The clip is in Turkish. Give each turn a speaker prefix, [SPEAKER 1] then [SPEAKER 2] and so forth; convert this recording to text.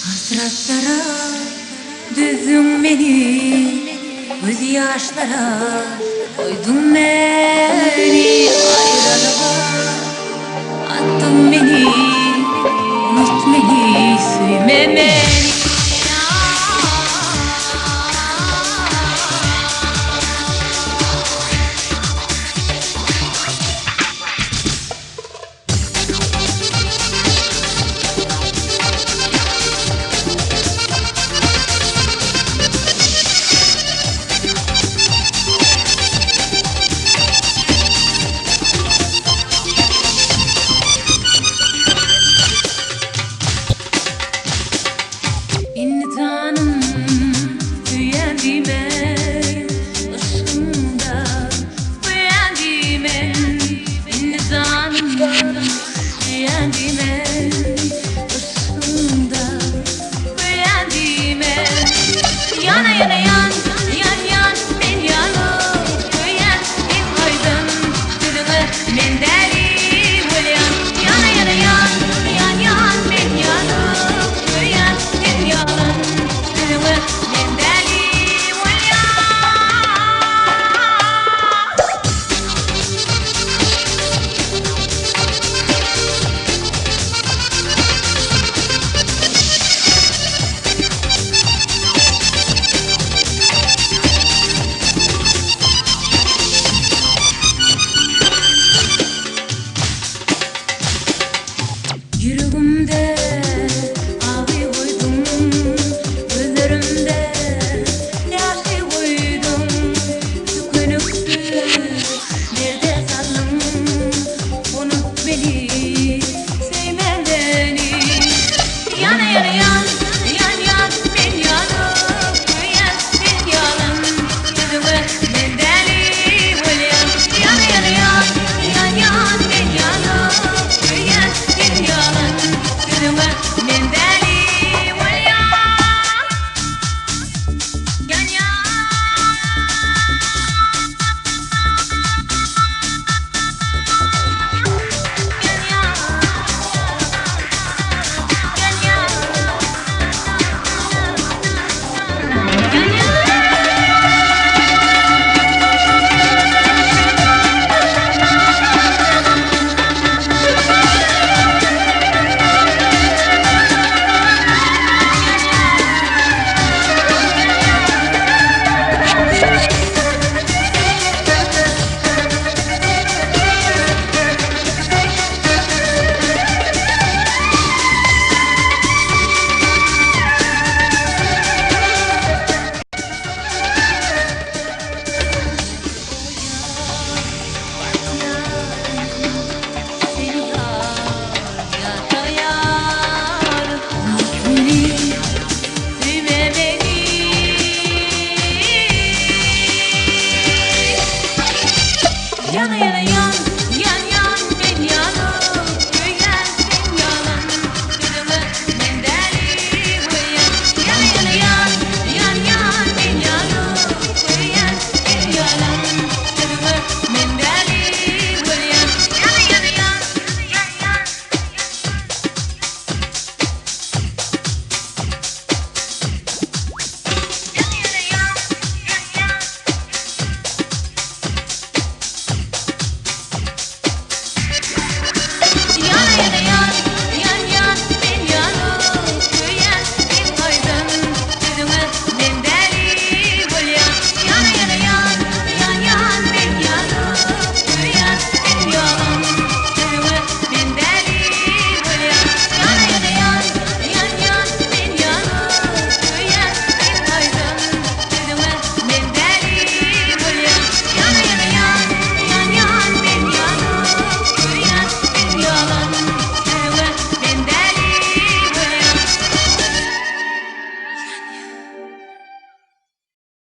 [SPEAKER 1] Hasratlara düzdün beni, göz yaşlara koydun beni, ayrılığa attın beni, unut beni, sevme beni. İnsanım tüyendim ben, ışığında uyandım ben. İnsanım tüyendim ben, ışığında uyandım ben. Yana yana yan, yan yan ben yanıp uyandım koydum dilime men derim uyan. Yana yana yan, yan yan ben yanıp uyandım yalan dilime men derim uyan. Yüreğimde